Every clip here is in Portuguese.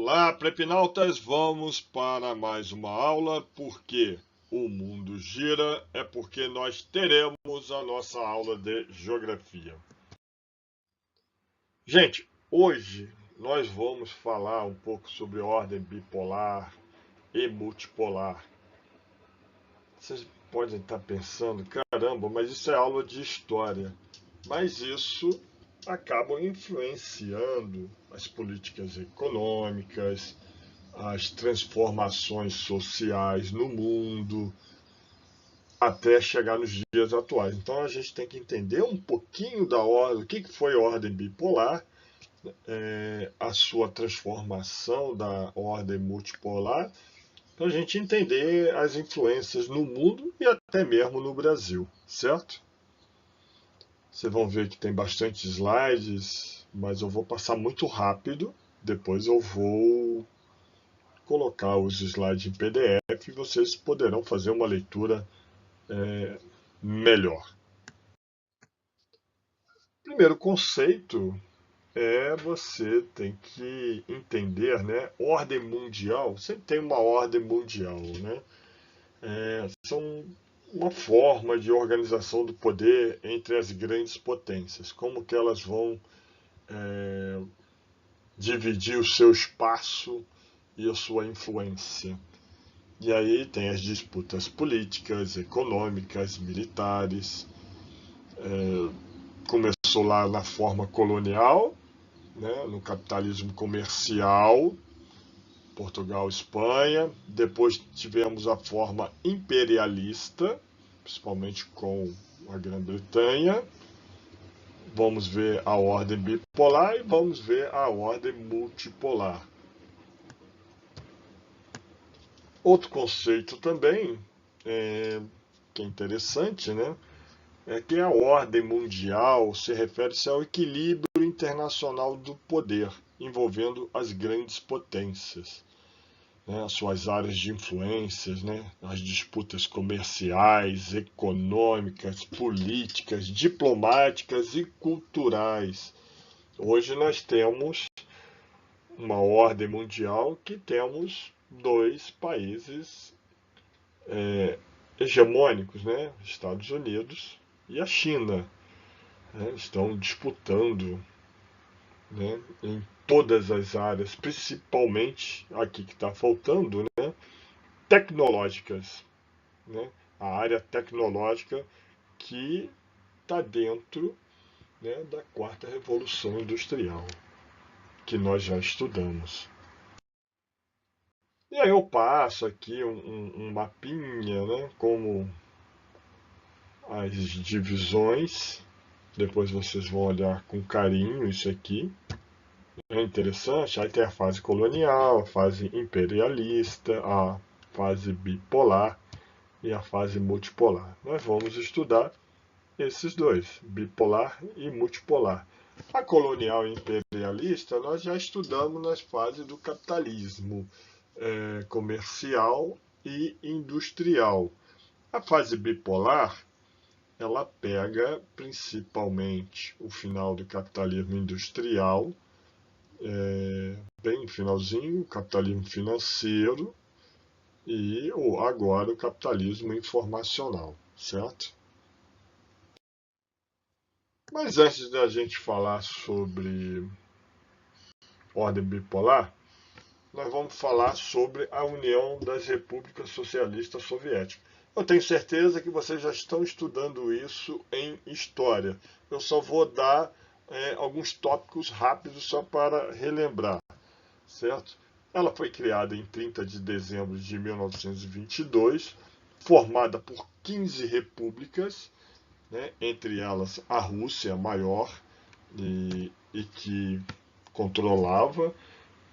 Olá, prepinautas! Vamos para mais uma aula, porque o mundo gira, é porque nós teremos a nossa aula de geografia. Gente, hoje nós vamos falar um pouco sobre ordem bipolar e multipolar. Vocês podem estar pensando, caramba, mas isso é aula de história. Mas isso acaba influenciando as políticas econômicas, as transformações sociais no mundo, até chegar nos dias atuais. Então a gente tem que entender um pouquinho da ordem, o que foi a ordem bipolar, a sua transformação da ordem multipolar, para a gente entender as influências no mundo e até mesmo no Brasil, certo? Vocês vão ver que tem bastante slides, mas eu vou passar muito rápido, depois eu vou colocar os slides em PDF e vocês poderão fazer uma leitura melhor. Primeiro conceito é você tem que entender, né? Ordem mundial, sempre tem uma ordem mundial, né? São uma forma de organização do poder entre as grandes potências, como que elas vão dividir o seu espaço e a sua influência. E aí tem as disputas políticas, econômicas, militares. Começou lá na forma colonial, né, no capitalismo comercial, Portugal, Espanha. Depois tivemos a forma imperialista, principalmente com a Grã-Bretanha. Vamos ver a ordem bipolar e vamos ver a ordem multipolar. Outro conceito também, que é interessante, né? É que a ordem mundial se refere-se ao equilíbrio internacional do poder, envolvendo as grandes potências, né? As suas áreas de influências, né? As disputas comerciais, econômicas, políticas, diplomáticas e culturais. Hoje nós temos uma ordem mundial que temos dois países hegemônicos, né? Estados Unidos e a China, né? Estão disputando, né, em todas as áreas, principalmente aqui que está faltando, né, tecnológicas, né? A área tecnológica que está dentro, né, da quarta revolução industrial, que nós já estudamos. E aí eu passo aqui um mapinha, né, como as divisões. Depois vocês vão olhar com carinho isso aqui. É interessante. Aí tem a fase colonial, a fase imperialista, a fase bipolar e a fase multipolar. Nós vamos estudar esses dois, bipolar e multipolar. A colonial e imperialista nós já estudamos nas fases do capitalismo comercial e industrial. A fase bipolar ela pega principalmente o final do capitalismo industrial, bem finalzinho, o capitalismo financeiro e agora o capitalismo informacional, certo? Mas antes da gente falar sobre ordem bipolar, nós vamos falar sobre a União das Repúblicas Socialistas Soviéticas. Eu tenho certeza que vocês já estão estudando isso em história. Eu só vou dar alguns tópicos rápidos só para relembrar, certo? Ela foi criada em 30 de dezembro de 1922, formada por 15 repúblicas, né, entre elas a Rússia maior, e que controlava.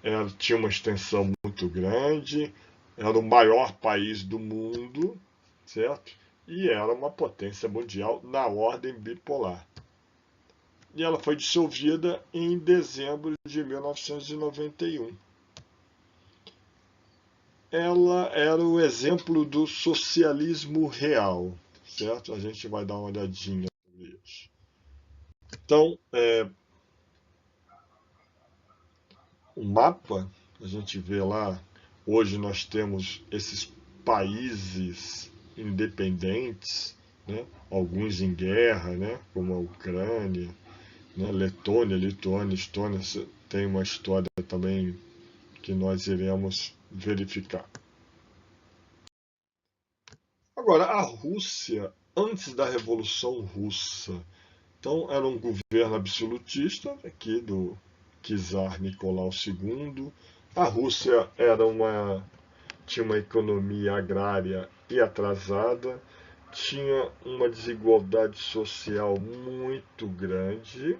Ela tinha uma extensão muito grande, era o maior país do mundo, certo? E era uma potência mundial na ordem bipolar. E ela foi dissolvida em dezembro de 1991. Ela era o exemplo do socialismo real, certo? A gente vai dar uma olhadinha sobre isso. Então, o mapa A gente vê lá, hoje nós temos esses países independentes, né? Alguns em guerra, né? Como a Ucrânia, né? Letônia, Lituânia, Estônia, tem uma história também que nós iremos verificar. Agora, a Rússia, antes da Revolução Russa, então era um governo absolutista aqui do czar Nicolau II. A Rússia tinha uma economia agrária e atrasada, tinha uma desigualdade social muito grande,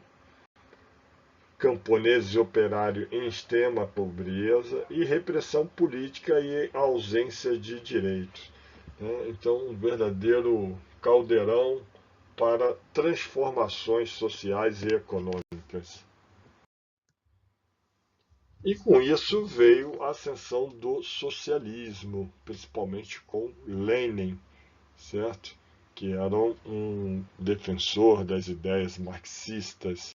camponeses e operários em extrema pobreza e repressão política e ausência de direitos. Então, um verdadeiro caldeirão para transformações sociais e econômicas. E com isso veio a ascensão do socialismo, principalmente com Lenin, certo? Que era um defensor das ideias marxistas.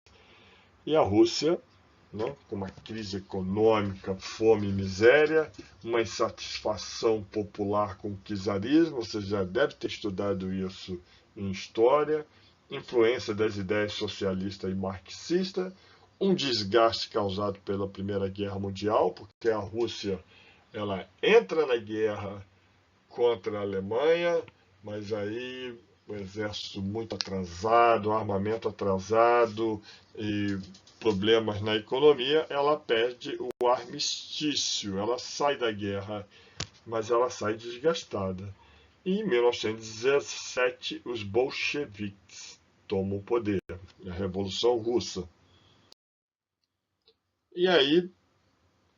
E a Rússia, né, com uma crise econômica, fome e miséria, uma insatisfação popular com o czarismo, você já deve ter estudado isso em história, influência das ideias socialistas e marxistas, um desgaste causado pela Primeira Guerra Mundial, porque a Rússia ela entra na guerra contra a Alemanha, mas aí o exército muito atrasado, armamento atrasado e problemas na economia, ela perde o armistício, ela sai da guerra, mas ela sai desgastada. E em 1917, os bolcheviques tomam o poder, a Revolução Russa. E aí,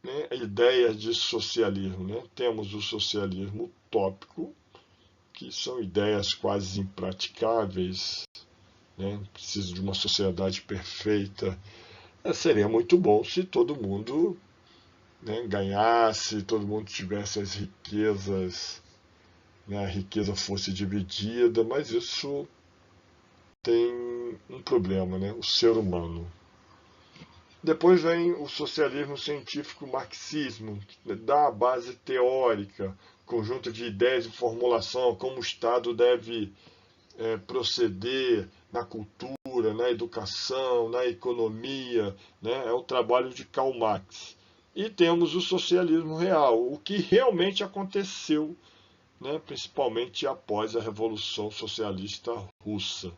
né, ideias de socialismo. Né? Temos o socialismo utópico, que são ideias quase impraticáveis, né? Precisa de uma sociedade perfeita. Seria muito bom se todo mundo, né, ganhasse, todo mundo tivesse as riquezas, né, a riqueza fosse dividida, mas isso tem um problema, né? O ser humano. Depois vem o socialismo científico marxismo, que dá a base teórica, conjunto de ideias e formulação, como o Estado deve proceder na cultura, na educação, na economia, né? É o trabalho de Karl Marx. E temos o socialismo real, o que realmente aconteceu, né? Principalmente após a Revolução Socialista Russa.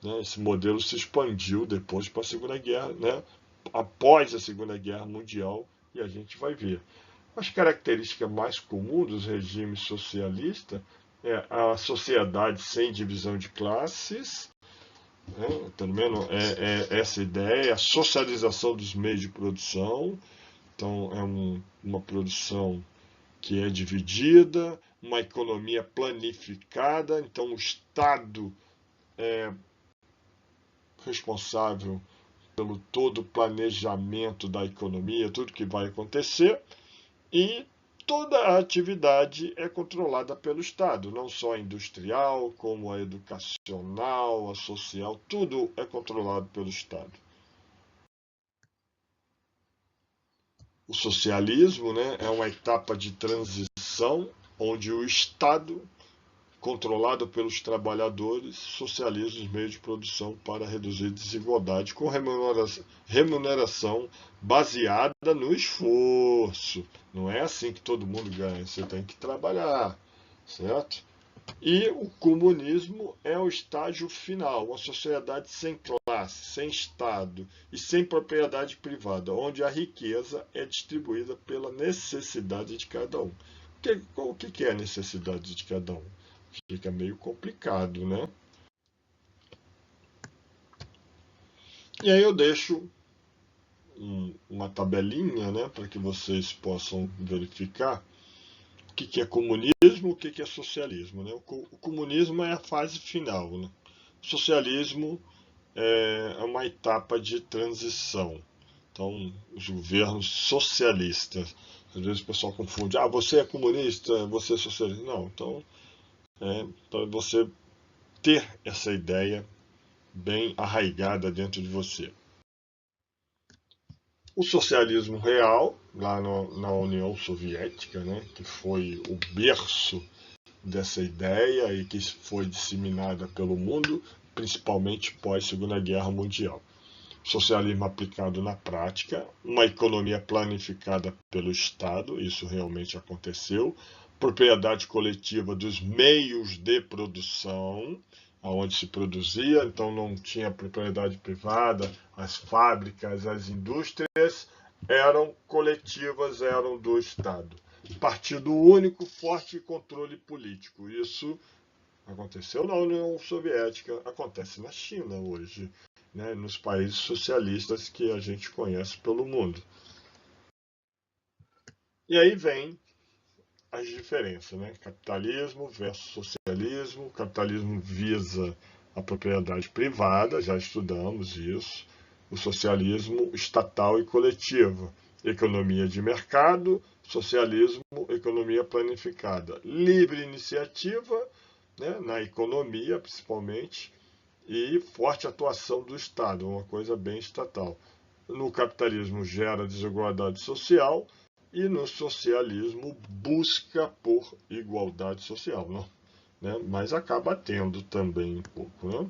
Né? Esse modelo se expandiu depois para a Segunda Guerra, né? Após a Segunda Guerra Mundial, e a gente vai ver. As características mais comuns dos regimes socialistas é a sociedade sem divisão de classes, né? Pelo menos é essa ideia, a socialização dos meios de produção. Então, é uma produção que é dividida, uma economia planificada. Então, o Estado é responsável pelo todo o planejamento da economia, tudo que vai acontecer, e toda a atividade é controlada pelo Estado, não só a industrial, como a educacional, a social, tudo é controlado pelo Estado. O socialismo, né, é uma etapa de transição onde o Estado, controlado pelos trabalhadores, socializa os meios de produção para reduzir desigualdade com remuneração baseada no esforço. Não é assim que todo mundo ganha, você tem que trabalhar, certo? E o comunismo é o estágio final, uma sociedade sem classe, sem Estado e sem propriedade privada, onde a riqueza é distribuída pela necessidade de cada um. O que é a necessidade de cada um? Fica meio complicado, né? E aí eu deixo uma tabelinha, né, para que vocês possam verificar o que é comunismo, o que é socialismo. Né? O comunismo é a fase final. Né? O socialismo é uma etapa de transição. Então, os governos socialistas. Às vezes o pessoal confunde, você é comunista, você é socialista. Não, então, para você ter essa ideia bem arraigada dentro de você. O socialismo real, lá na União Soviética, né, que foi o berço dessa ideia e que foi disseminada pelo mundo, principalmente pós Segunda Guerra Mundial. Socialismo aplicado na prática, uma economia planificada pelo Estado, isso realmente aconteceu, propriedade coletiva dos meios de produção, aonde se produzia, então não tinha propriedade privada, as fábricas, as indústrias eram coletivas, eram do Estado. Partido único, forte controle político. Isso aconteceu na União Soviética, acontece na China hoje, né, nos países socialistas que a gente conhece pelo mundo. E aí vem as diferenças, né? Capitalismo versus socialismo. O capitalismo visa a propriedade privada, já estudamos isso. O socialismo estatal e coletivo. Economia de mercado, socialismo, economia planificada. Livre iniciativa, né, na economia principalmente, e forte atuação do Estado, uma coisa bem estatal. No capitalismo gera desigualdade social e no socialismo busca por igualdade social, não? Né? Mas acaba tendo também um pouco, né?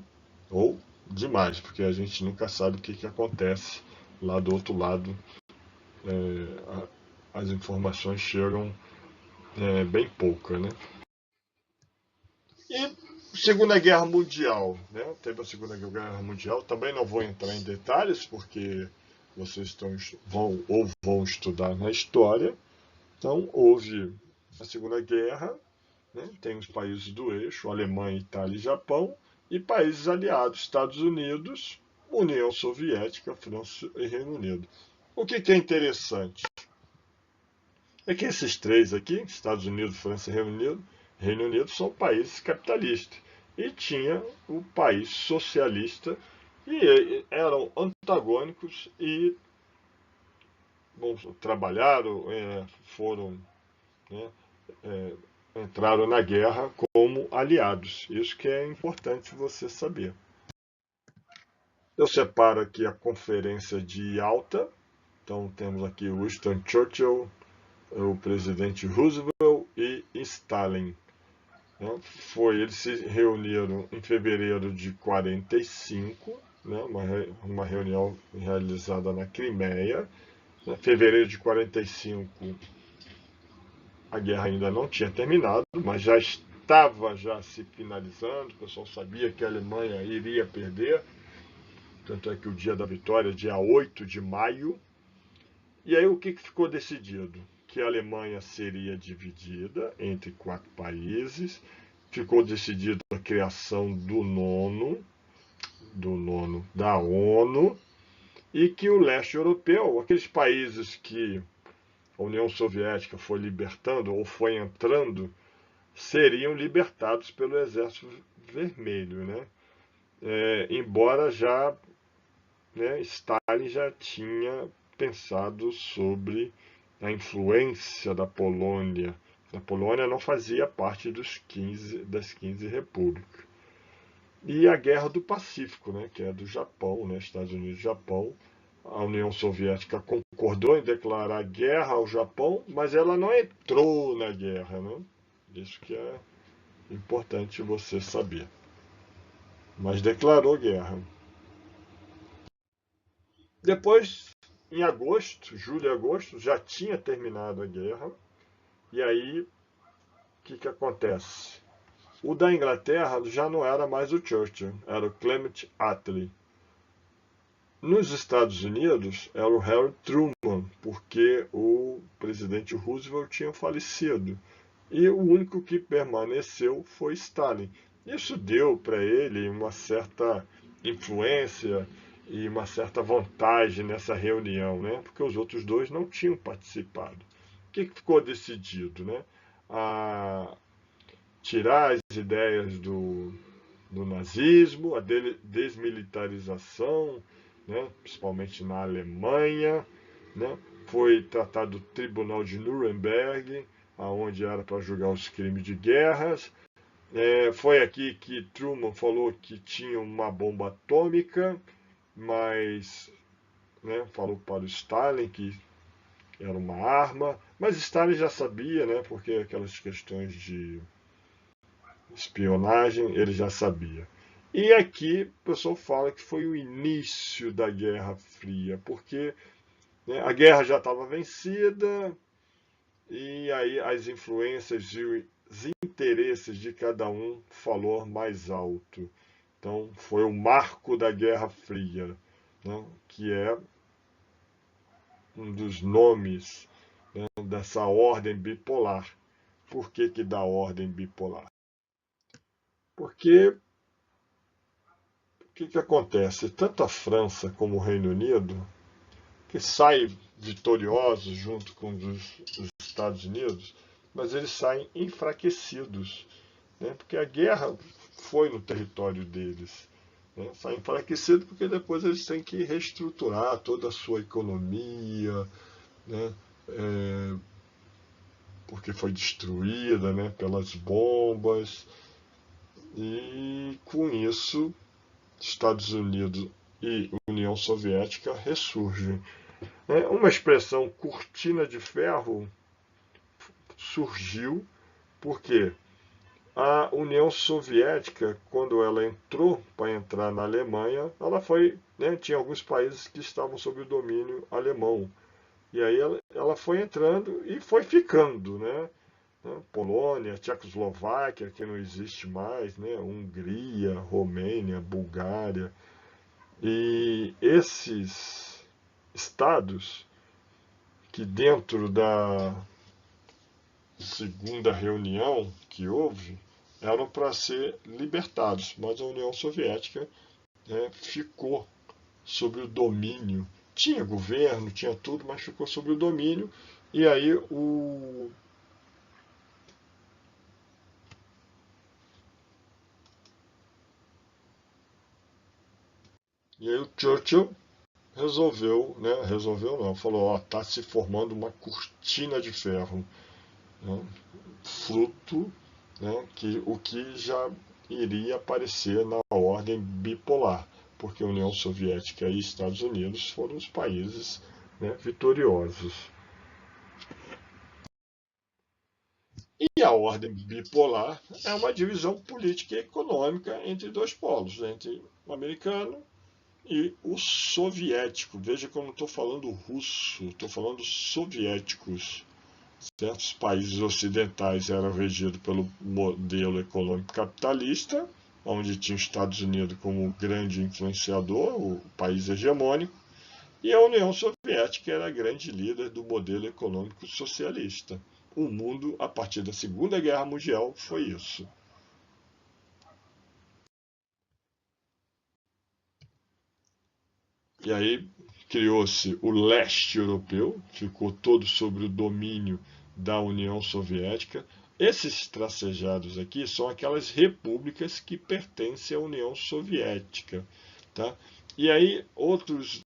Ou demais, porque a gente nunca sabe o que acontece lá do outro lado. As informações chegam bem poucas, né? E Segunda Guerra Mundial, né? Teve a Segunda Guerra Mundial. Também não vou entrar em detalhes porque vocês vão estudar na história. Então houve a Segunda Guerra, né? Tem os países do eixo, Alemanha, Itália e Japão, e países aliados, Estados Unidos, União Soviética, França e Reino Unido. O que é interessante é que esses três aqui, Estados Unidos, França e Reino Unido, são países capitalistas. E tinha o país socialista, e eram antagônicos e bom, trabalharam, foram, né, é, entraram na guerra como aliados. Isso que é importante você saber. Eu separo aqui a Conferência de Yalta. Então temos aqui Winston Churchill, o presidente Roosevelt e Stalin. Né? Eles se reuniram em fevereiro de 45, né? Uma reunião realizada na Crimeia. Em fevereiro de 45, a guerra ainda não tinha terminado, mas já estava se finalizando. O pessoal sabia que a Alemanha iria perder. Tanto é que o dia da vitória, dia 8 de maio. E aí o que ficou decidido? Que a Alemanha seria dividida entre 4 países. Ficou decidido a criação do nono da ONU, e que o leste europeu, aqueles países que a União Soviética foi libertando ou foi entrando, seriam libertados pelo Exército Vermelho, né? Embora já, né, Stalin já tinha pensado sobre a influência da Polônia. A Polônia não fazia parte das 15 repúblicas. E a Guerra do Pacífico, né, que é do Japão, né, Estados Unidos e Japão. A União Soviética concordou em declarar guerra ao Japão, mas ela não entrou na guerra, né? Isso que é importante você saber. Mas declarou guerra. Depois, em agosto, julho e agosto, já tinha terminado a guerra. E aí, o que acontece? O da Inglaterra já não era mais o Churchill, era o Clement Attlee. Nos Estados Unidos era o Harry Truman, porque o presidente Roosevelt tinha falecido. E o único que permaneceu foi Stalin. Isso deu para ele uma certa influência e uma certa vantagem nessa reunião, né? Porque os outros dois não tinham participado. O que ficou decidido, né? A tirar as ideias do nazismo, a desmilitarização, né? Principalmente na Alemanha, né? Foi tratado o Tribunal de Nuremberg, aonde era para julgar os crimes de guerras. Foi aqui que Truman falou que tinha uma bomba atômica, mas né, falou para o Stalin que era uma arma, mas Stalin já sabia, né, porque aquelas questões de espionagem ele já sabia. E aqui o pessoal fala que foi o início da Guerra Fria, porque, né, a guerra já estava vencida e aí as influências e os interesses de cada um falou mais alto. Então foi o marco da Guerra Fria, né, que é um dos nomes, né, dessa ordem bipolar. Por que que dá ordem bipolar? Porque o que que acontece? Tanto a França como o Reino Unido, que saem vitoriosos junto com os Estados Unidos, mas eles saem enfraquecidos, né? Porque a guerra foi no território deles. Né? Saem enfraquecidos porque depois eles têm que reestruturar toda a sua economia, né? É, porque foi destruída, né, pelas bombas, e com isso Estados Unidos e União Soviética ressurgem. Uma expressão cortina de ferro surgiu porque a União Soviética, quando ela entrou para entrar na Alemanha, ela foi, né, tinha alguns países que estavam sob o domínio alemão. E aí ela foi entrando e foi ficando, né? Polônia, Tchecoslováquia, que não existe mais, né? Hungria, Romênia, Bulgária. E esses estados que dentro da segunda reunião que houve eram para ser libertados, mas a União Soviética, né, ficou sob o domínio. Tinha governo, tinha tudo, mas ficou sob o domínio. E aí o Churchill resolveu, né, resolveu não, falou, ó, tá se formando uma cortina de ferro, né, fruto, né, que o que já iria aparecer na ordem bipolar, porque a União Soviética e Estados Unidos foram os países, né, vitoriosos. E a ordem bipolar é uma divisão política e econômica entre dois polos, entre o americano e o soviético. Veja como estou falando russo, estou falando soviéticos. Certos países ocidentais eram regidos pelo modelo econômico capitalista, onde tinha os Estados Unidos como grande influenciador, o país hegemônico, e a União Soviética era a grande líder do modelo econômico socialista. O mundo, a partir da Segunda Guerra Mundial, foi isso. E aí criou-se o leste europeu, ficou todo sob o domínio da União Soviética. Esses tracejados aqui são aquelas repúblicas que pertencem à União Soviética. Tá? E aí, outros,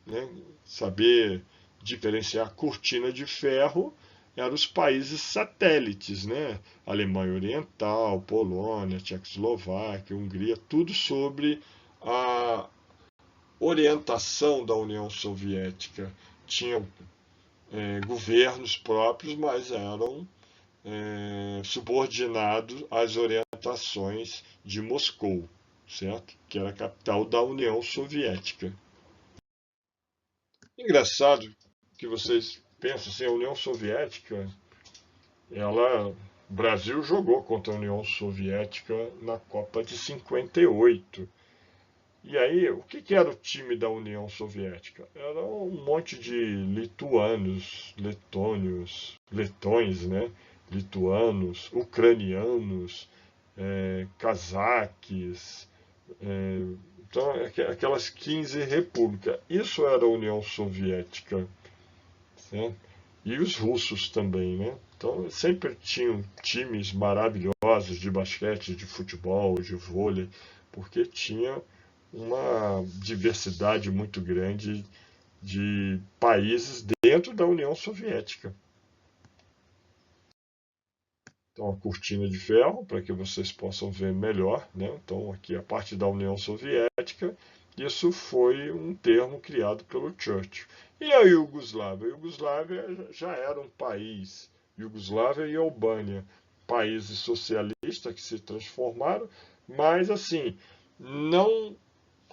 né, saber diferenciar cortina de ferro eram os países satélites, né? Alemanha Oriental, Polônia, Tchecoslováquia, Hungria, tudo sobre a orientação da União Soviética. Tinham governos próprios, mas eram subordinados às orientações de Moscou, certo? Que era a capital da União Soviética. Engraçado que vocês pensam assim, a União Soviética, o Brasil jogou contra a União Soviética na Copa de 58. E aí, o que que era o time da União Soviética? Era um monte de lituanos, letônios, letões, né? Lituanos, ucranianos, cazaques, então aquelas 15 repúblicas. Isso era a União Soviética, né? E os russos também, né? Então sempre tinham times maravilhosos de basquete, de futebol, de vôlei, porque tinha uma diversidade muito grande de países dentro da União Soviética. Então, a cortina de ferro, para que vocês possam ver melhor, né? Então, aqui a parte da União Soviética Isso foi um termo criado pelo Churchill. E a Iugoslávia? A Iugoslávia já era um país, Iugoslávia e Albânia, países socialistas que se transformaram, mas assim, não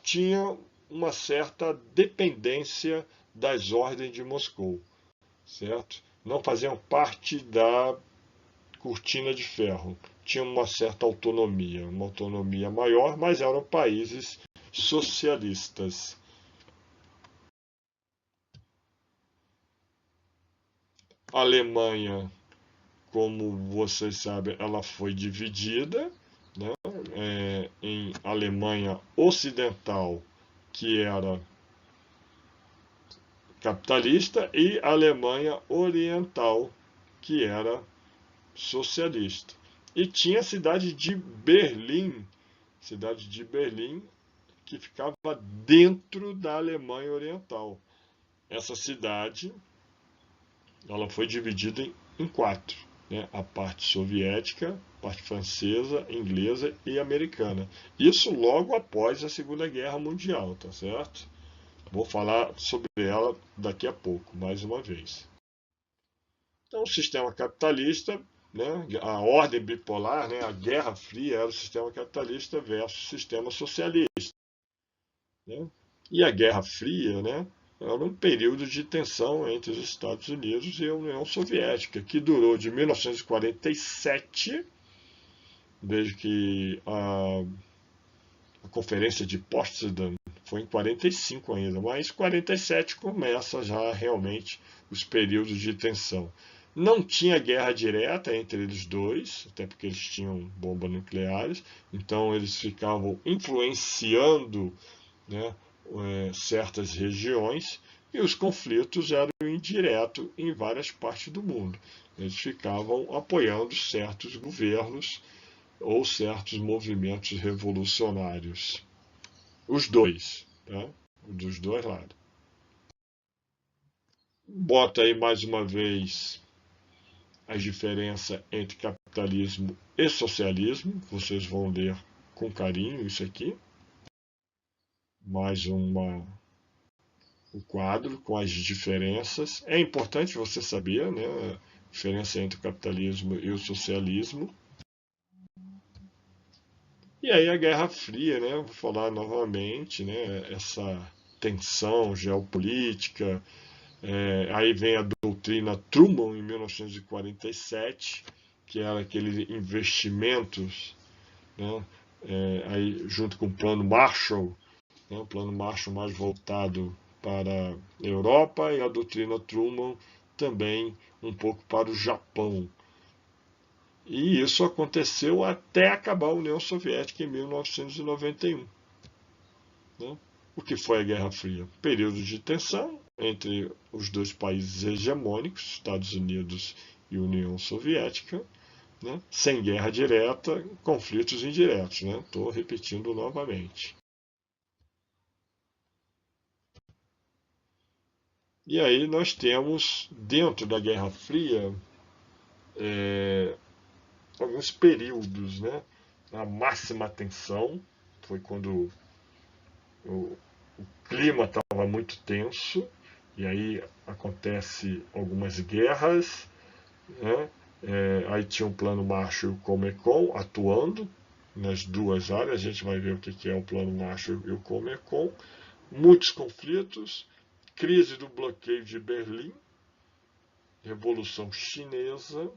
tinha uma certa dependência das ordens de Moscou, certo? Não faziam parte da cortina de ferro. Tinham uma certa autonomia, uma autonomia maior, mas eram países socialistas. A Alemanha, como vocês sabem, ela foi dividida, né, em Alemanha Ocidental, que era capitalista, e Alemanha Oriental, que era socialista. E tinha a cidade de Berlim, que ficava dentro da Alemanha Oriental. Essa cidade, ela foi dividida em quatro, né? A parte soviética, a parte francesa, inglesa e americana. Isso logo após a Segunda Guerra Mundial, tá certo? Vou falar sobre ela daqui a pouco, mais uma vez. Então, o sistema capitalista, né, a ordem bipolar, né, a Guerra Fria era o sistema capitalista versus o sistema socialista. Né? E a Guerra Fria, né, era um período de tensão entre os Estados Unidos e a União Soviética, que durou de 1947, desde que a Conferência de Potsdam foi em 45 ainda, mas 47 começa já realmente os períodos de tensão. Não tinha guerra direta entre eles dois, até porque eles tinham bombas nucleares, então eles ficavam influenciando, né, certas regiões, e os conflitos eram indiretos em várias partes do mundo. Eles ficavam apoiando certos governos ou certos movimentos revolucionários. Os dois, tá? Dos dois lados. Bota aí mais uma vez a diferença entre capitalismo e socialismo. Vocês vão ler com carinho isso aqui. Mais um quadro com as diferenças. É importante você saber, né, a diferença entre o capitalismo e o socialismo. E aí a Guerra Fria, né, vou falar novamente, né, essa tensão geopolítica. Aí vem a doutrina Truman em 1947, que era aqueles investimentos, né, aí junto com o Plano Marshall, né, o Plano Marshall mais voltado para a Europa, e a doutrina Truman também um pouco para o Japão. E isso aconteceu até acabar a União Soviética em 1991. Né? O que foi a Guerra Fria? Período de tensão entre os dois países hegemônicos, Estados Unidos e União Soviética, né? Sem guerra direta, conflitos indiretos. Estou repetindo novamente. E aí nós temos, dentro da Guerra Fria, alguns períodos. Né? A máxima tensão foi quando o clima estava muito tenso, e aí acontece algumas guerras, né? Aí tinha o Plano Marshall e o Comecon atuando nas duas áreas. A gente vai ver o que é o Plano Marshall e o Comecon. Muitos conflitos, crise do bloqueio de Berlim, Revolução Chinesa,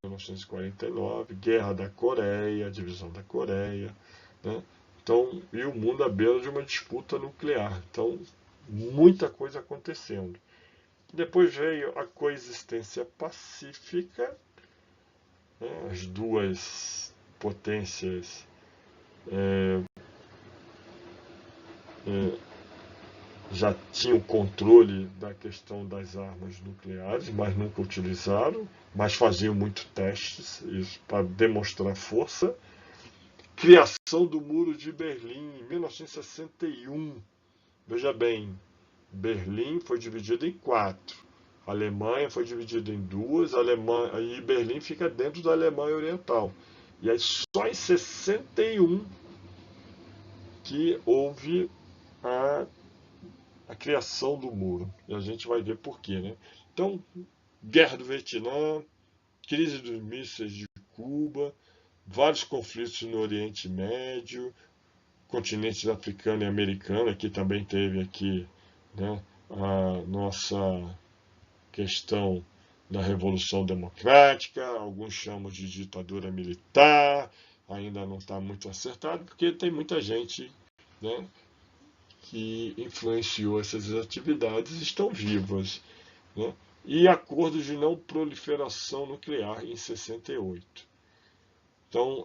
1949, Guerra da Coreia, divisão da Coreia, né? Então, e o mundo à beira de uma disputa nuclear. Então, muita coisa acontecendo. Depois veio a coexistência pacífica, né? As duas potências já tinham controle da questão das armas nucleares, mas nunca utilizaram, mas faziam muitos testes isso, para demonstrar força. Criação do Muro de Berlim em 1961. Veja bem, Berlim foi dividido em quatro. A Alemanha foi dividida em duas, e Berlim fica dentro da Alemanha Oriental. E aí só em 61 que houve a criação do muro. E a gente vai ver por quê, né? Então, Guerra do Vietnã, crise dos mísseis de Cuba, vários conflitos no Oriente Médio, continentes africano e americano, aqui também teve aqui, né, a nossa questão da Revolução Democrática, alguns chamam de ditadura militar, ainda não está muito acertado, porque tem muita gente, né, que influenciou essas atividades e estão vivas, né? E acordos de não proliferação nuclear em 68. Então,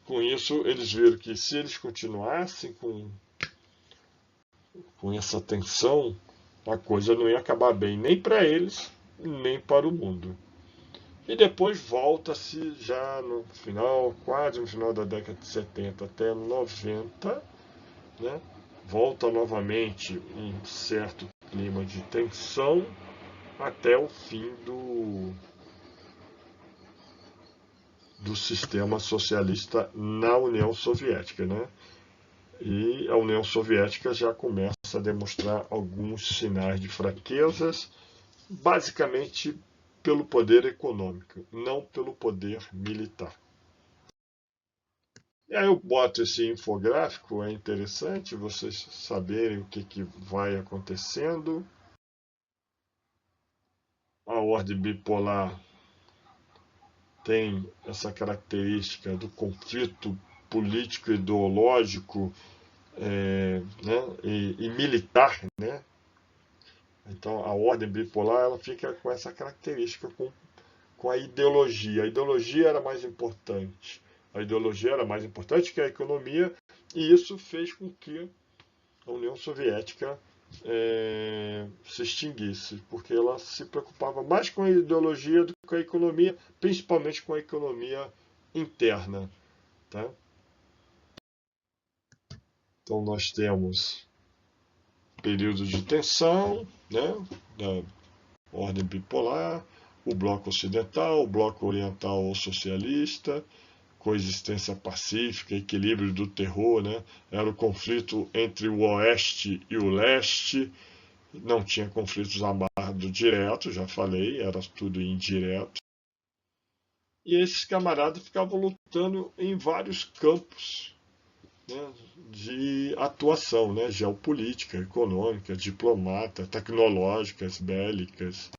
com isso, eles viram que se eles continuassem com essa tensão, a coisa não ia acabar bem nem para eles, nem para o mundo. E depois volta-se já no final, quase no final da década de 70 até 90, né? Volta novamente um certo clima de tensão até o fim do sistema socialista na União Soviética, né? E a União Soviética já começa a demonstrar alguns sinais de fraquezas, basicamente pelo poder econômico, não pelo poder militar. E aí eu boto esse infográfico, é interessante vocês saberem o que vai acontecendo. A ordem bipolar tem essa característica do conflito político ideológico, né, e militar, né? Então a ordem bipolar ela fica com essa característica, com a ideologia. A ideologia era mais importante. A ideologia era mais importante que a economia, e isso fez com que a União Soviética se extinguisse, porque ela se preocupava mais com a ideologia do que com a economia, principalmente com a economia interna. Tá? Então nós temos períodos de tensão, né, da ordem bipolar, o bloco ocidental, o bloco oriental ou socialista, coexistência pacífica, equilíbrio do terror, né? Era o conflito entre o oeste e o leste, não tinha conflitos armados diretos, já falei, era tudo indireto. E esses camaradas ficavam lutando em vários campos, né, de atuação, né, geopolítica, econômica, diplomata, tecnológicas, bélicas.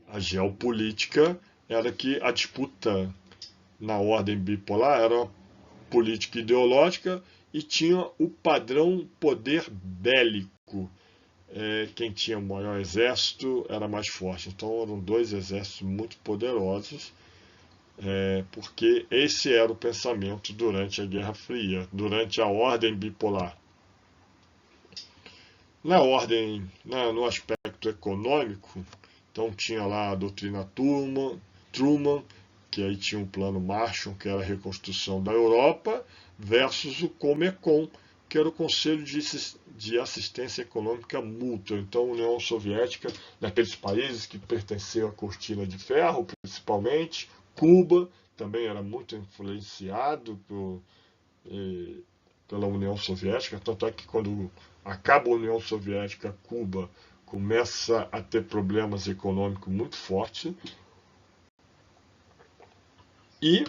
A geopolítica era que a disputa na ordem bipolar era política ideológica e tinha o padrão poder bélico. Quem tinha o maior exército era mais forte. Então eram dois exércitos muito poderosos, porque esse era o pensamento durante a Guerra Fria, durante a ordem bipolar. No aspecto econômico, então tinha lá a doutrina Truman, que aí tinha um plano Marshall, que era a reconstrução da Europa, versus o Comecon, que era o Conselho de Assistência Econômica Mútua. Então, a União Soviética, naqueles países que pertenciam à Cortina de Ferro, principalmente, Cuba também era muito influenciado pela União Soviética, tanto é que quando acaba a União Soviética, Cuba começa a ter problemas econômicos muito fortes. E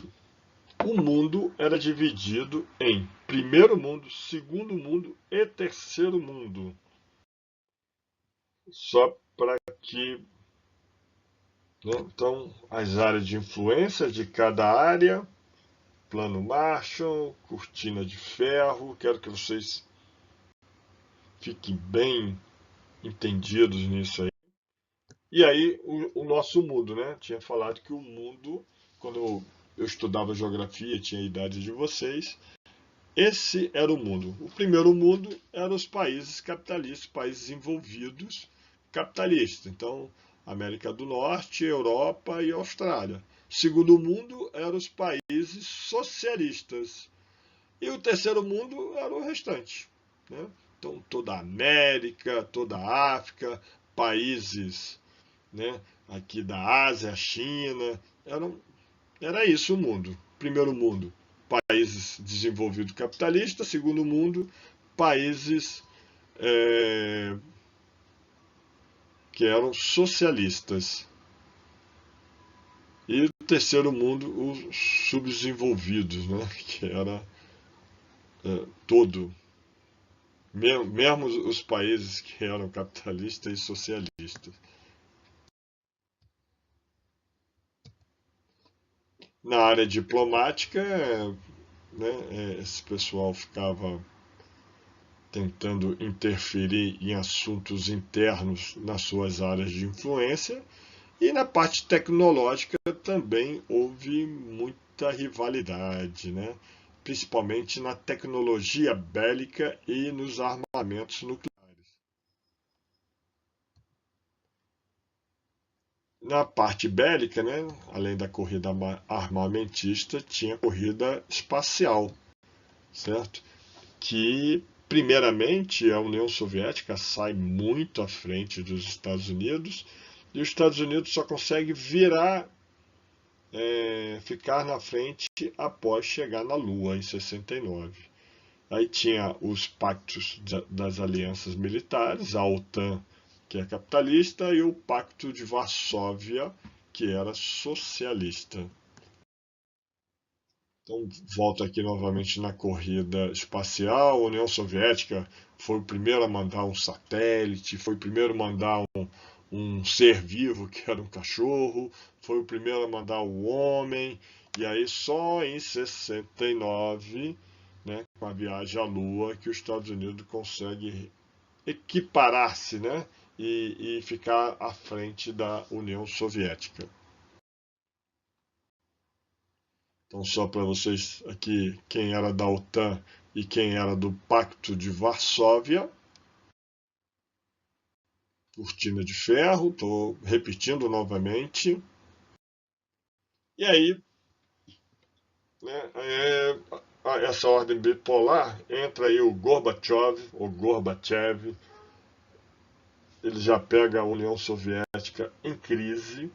o mundo era dividido em primeiro mundo, segundo mundo e terceiro mundo. Só para que, né, então, as áreas de influência de cada área, plano Marshall, cortina de ferro, quero que vocês fiquem bem entendidos nisso aí. E aí, o nosso mundo, né? Tinha falado que o mundo, quando eu estudava geografia, tinha a idade de vocês, esse era o mundo. O primeiro mundo eram os países capitalistas, países envolvidos capitalistas. Então, América do Norte, Europa e Austrália. O segundo mundo eram os países socialistas. E o terceiro mundo era o restante, né? Então, toda a América, toda a África, países, né, aqui da Ásia, China, era isso o mundo, primeiro mundo. países desenvolvidos capitalistas, segundo mundo, países que eram socialistas. E o terceiro mundo, os subdesenvolvidos, né? Que era todo, mesmo os países que eram capitalistas e socialistas. Na área diplomática, né, esse pessoal ficava tentando interferir em assuntos internos nas suas áreas de influência, e na parte tecnológica também houve muita rivalidade, né? Principalmente na tecnologia bélica e nos armamentos nucleares. Na parte bélica, né, além da corrida armamentista, tinha a corrida espacial, certo? Que, primeiramente, a União Soviética sai muito à frente dos Estados Unidos, e os Estados Unidos só consegue ficar na frente após chegar na Lua, em 69. Aí tinha os pactos das alianças militares, a OTAN, que é capitalista, e o Pacto de Varsóvia, que era socialista. Então, volto aqui novamente na corrida espacial. A União Soviética foi o primeiro a mandar um satélite, foi o primeiro a mandar um ser vivo, que era um cachorro, foi o primeiro a mandar o homem, e aí só em 69, né, com a viagem à Lua, que os Estados Unidos consegue equiparar-se, né, e ficar à frente da União Soviética. Então, só para vocês aqui, quem era da OTAN e quem era do Pacto de Varsóvia, cortina de ferro, estou repetindo novamente. E aí, né, essa ordem bipolar, entra aí o Gorbachev, ele já pega a União Soviética em crise.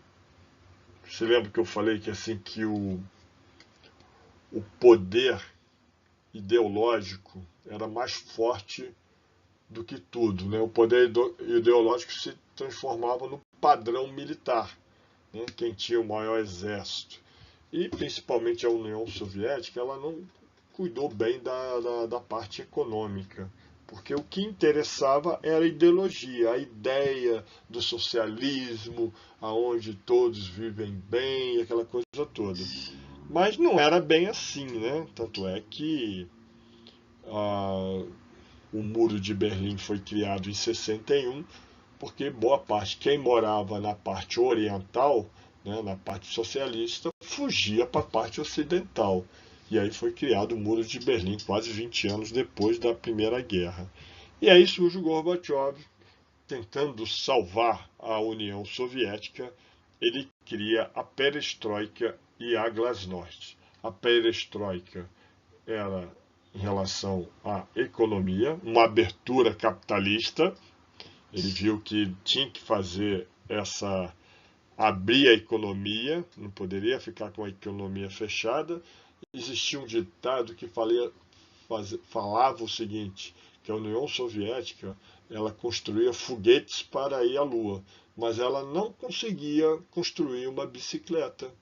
Você lembra que eu falei que assim que o poder ideológico era mais forte do que tudo, né? O poder ideológico se transformava no padrão militar, né? Quem tinha o maior exército. E principalmente a União Soviética, ela não cuidou bem da parte econômica, porque o que interessava era a ideologia, a ideia do socialismo, aonde todos vivem bem, aquela coisa toda. Mas não era bem assim, né? Tanto é que o Muro de Berlim foi criado em 61, porque boa parte, quem morava na parte oriental, né, na parte socialista, fugia para a parte ocidental. E aí foi criado o Muro de Berlim, quase 20 anos depois da Primeira Guerra. E aí surge o Gorbachev, tentando salvar a União Soviética. Ele cria a Perestroika e a Glasnost. A Perestroika era em relação à economia, uma abertura capitalista. Ele viu que tinha que fazer abrir a economia, não poderia ficar com a economia fechada. Existia um ditado que falava o seguinte, que a União Soviética ela construía foguetes para ir à Lua, mas ela não conseguia construir uma bicicleta,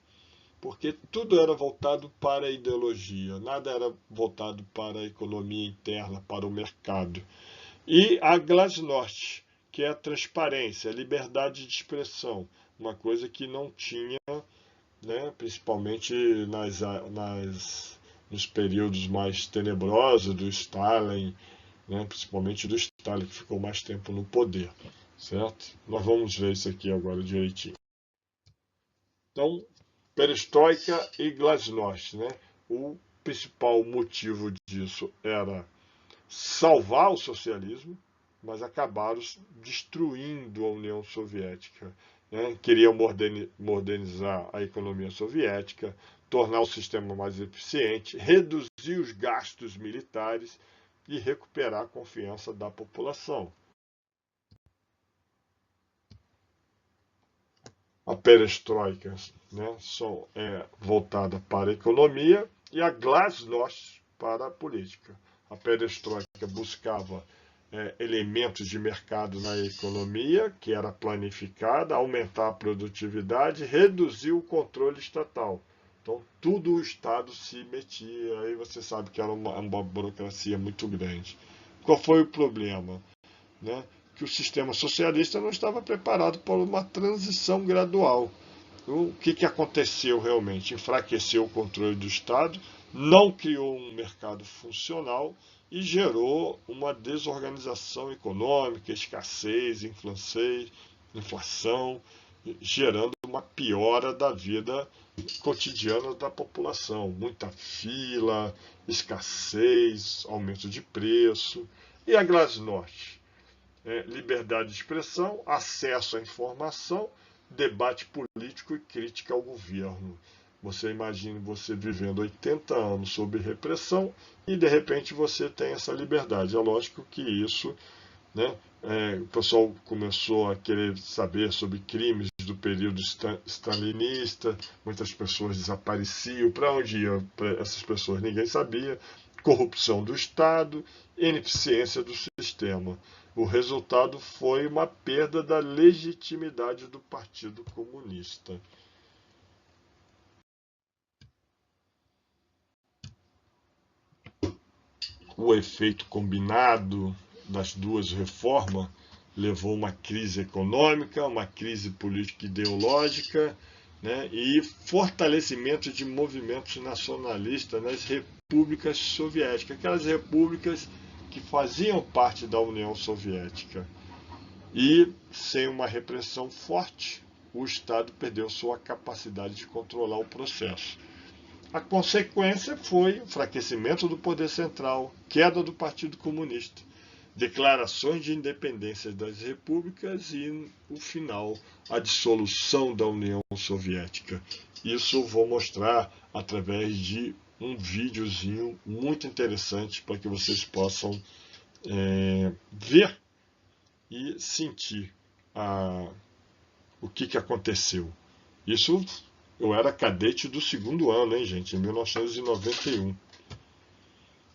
porque tudo era voltado para a ideologia, nada era voltado para a economia interna, para o mercado. E a Glasnost, que é a transparência, a liberdade de expressão, uma coisa que não tinha, né, principalmente nos períodos mais tenebrosos do Stalin, né, principalmente do Stalin, que ficou mais tempo no poder, certo? Nós vamos ver isso aqui agora direitinho. Então, perestroika e glasnost, né? O principal motivo disso era salvar o socialismo, mas acabaram destruindo a União Soviética. Né? Queriam modernizar a economia soviética, tornar o sistema mais eficiente, reduzir os gastos militares e recuperar a confiança da população. A perestroika, né, é voltada para a economia, e a glasnost para a política. A perestroika buscava elementos de mercado na economia, que era planificada, aumentar a produtividade, reduzir o controle estatal. Então, tudo o Estado se metia, aí você sabe que era uma burocracia muito grande. Qual foi o problema? Né? Que o sistema socialista não estava preparado para uma transição gradual. O que aconteceu realmente? Enfraqueceu o controle do Estado, não criou um mercado funcional e gerou uma desorganização econômica, escassez, inflação, gerando uma piora da vida cotidiana da população. Muita fila, escassez, aumento de preço. E a glasnost? Liberdade de expressão, acesso à informação, debate político e crítica ao governo. Você imagina você vivendo 80 anos sob repressão e de repente você tem essa liberdade. É lógico que isso, né, o pessoal começou a querer saber sobre crimes do período stalinista, muitas pessoas desapareciam, para onde iam essas pessoas ninguém sabia, corrupção do Estado, ineficiência do sistema. O resultado foi uma perda da legitimidade do Partido Comunista. O efeito combinado das duas reformas levou a uma crise econômica, uma crise política ideológica, né, e fortalecimento de movimentos nacionalistas nas repúblicas soviéticas, aquelas repúblicas que faziam parte da União Soviética. E, sem uma repressão forte, o Estado perdeu sua capacidade de controlar o processo. A consequência foi o enfraquecimento do poder central, queda do Partido Comunista, declarações de independência das repúblicas e, no final, a dissolução da União Soviética. Isso eu vou mostrar através de um videozinho muito interessante para que vocês possam ver e sentir o que aconteceu. Isso eu era cadete do segundo ano, hein, gente, em 1991.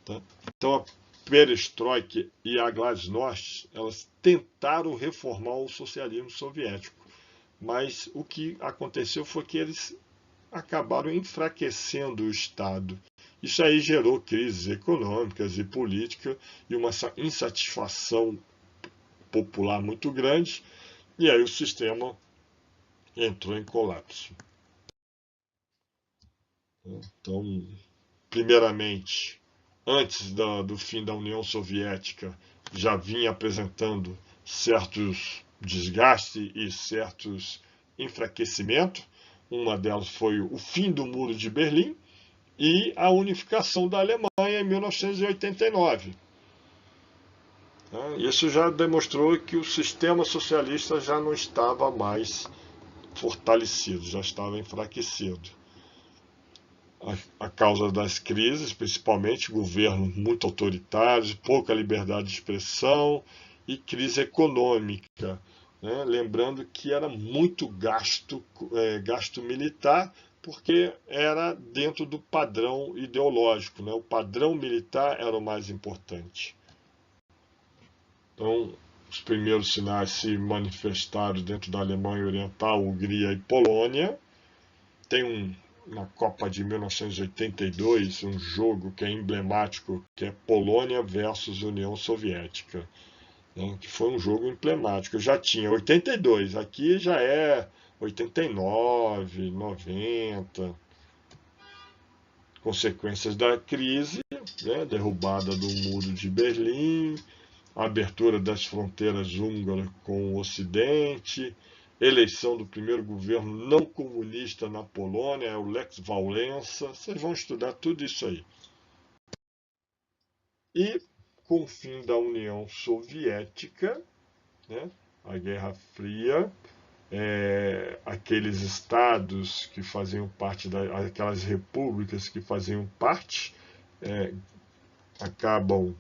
Tá? Então a perestroika e a glasnost, elas tentaram reformar o socialismo soviético, mas o que aconteceu foi que eles acabaram enfraquecendo o Estado. Isso aí gerou crises econômicas e políticas e uma insatisfação popular muito grande, e aí o sistema entrou em colapso. Então, primeiramente, antes do fim da União Soviética, já vinha apresentando certos desgastes e certos enfraquecimentos. Uma delas foi o fim do Muro de Berlim e a unificação da Alemanha em 1989. Isso já demonstrou que o sistema socialista já não estava mais fortalecido, já estava enfraquecido. A causa das crises, principalmente governos muito autoritários, pouca liberdade de expressão e crise econômica. Né? Lembrando que era muito gasto militar, porque era dentro do padrão ideológico. Né? O padrão militar era o mais importante. Então, os primeiros sinais se manifestaram dentro da Alemanha Oriental, Hungria e Polônia. Tem na Copa de 1982 um jogo que é emblemático, que é Polônia versus União Soviética, né, que foi um jogo emblemático. Eu já tinha 82, aqui já é 89, 90. Consequências da crise, né, derrubada do Muro de Berlim, a abertura das fronteiras húngaras com o Ocidente, eleição do primeiro governo não comunista na Polônia, é o Lech Wałęsa. Vocês vão estudar tudo isso aí. E com o fim da União Soviética, né, a Guerra Fria, aqueles estados que faziam parte, aquelas repúblicas que faziam parte, acabam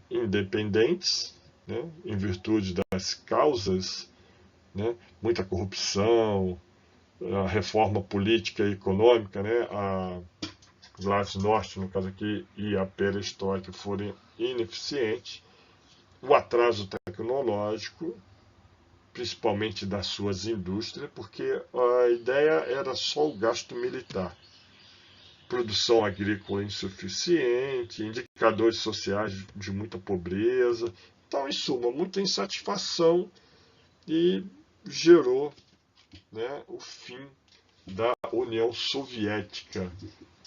independentes, né, em virtude das causas, né, muita corrupção, a reforma política e econômica, né, a Glasnost, no caso aqui, e a perestroika forem ineficientes, o atraso tecnológico, principalmente das suas indústrias, porque a ideia era só o gasto militar. Produção agrícola insuficiente, indicadores sociais de muita pobreza. Então, em suma, muita insatisfação e gerou, né, o fim da União Soviética.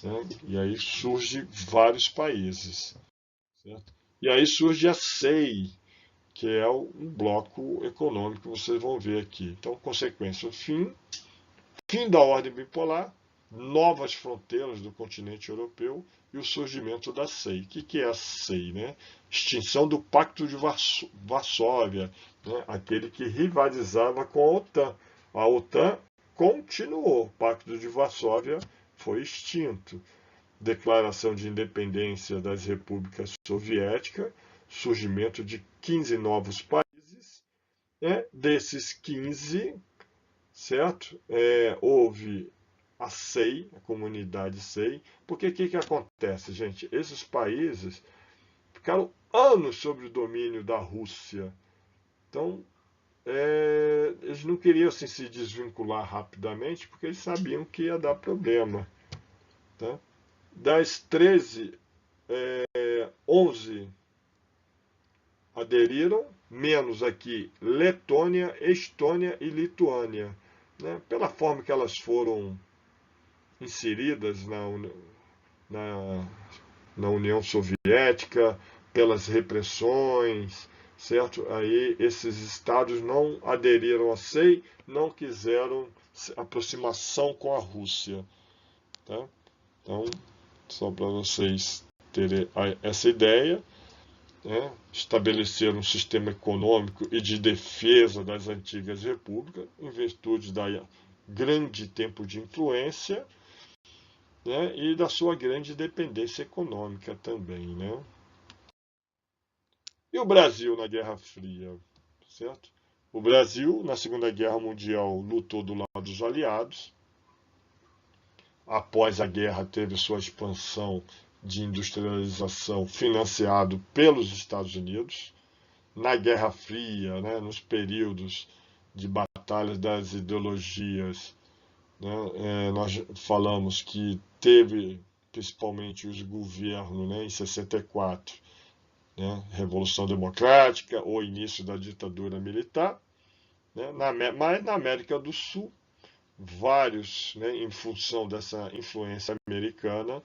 Né? E aí surge vários países. Certo? E aí surge a CEI, que é um bloco econômico, vocês vão ver aqui. Então, consequência, o fim da ordem bipolar, novas fronteiras do continente europeu e o surgimento da CEI. O que é a CEI? Né? Extinção do Pacto de Varsóvia, né? Aquele que rivalizava com a OTAN. A OTAN continuou, o Pacto de Varsóvia foi extinto. Declaração de independência das repúblicas soviéticas, surgimento de 15 novos países, né? Desses 15, certo? Houve a SEI, a comunidade SEI, porque o que acontece, gente? Esses países ficaram anos sob o domínio da Rússia, então eles não queriam assim, se desvincular rapidamente, porque eles sabiam que ia dar problema. Tá? Das 13, 11 aderiram, menos aqui Letônia, Estônia e Lituânia, né? Pela forma que elas foram inseridas na, na União Soviética, pelas repressões, certo? Aí esses estados não aderiram à SEI, não quiseram aproximação com a Rússia, tá? Então, só para vocês terem essa ideia, né? Estabelecer um sistema econômico e de defesa das antigas repúblicas, em virtude da grande tempo de influência, né? E da sua grande dependência econômica também. Né? E o Brasil na Guerra Fria? Certo? O Brasil, na Segunda Guerra Mundial, lutou do lado dos aliados. Após a guerra, teve sua expansão de industrialização financiado pelos Estados Unidos. Na Guerra Fria, né, nos períodos de batalhas das ideologias, né, nós falamos que teve principalmente os governos, né, em 64, né, Revolução Democrática ou início da ditadura militar, né, mas na América do Sul, vários, né, em função dessa influência americana,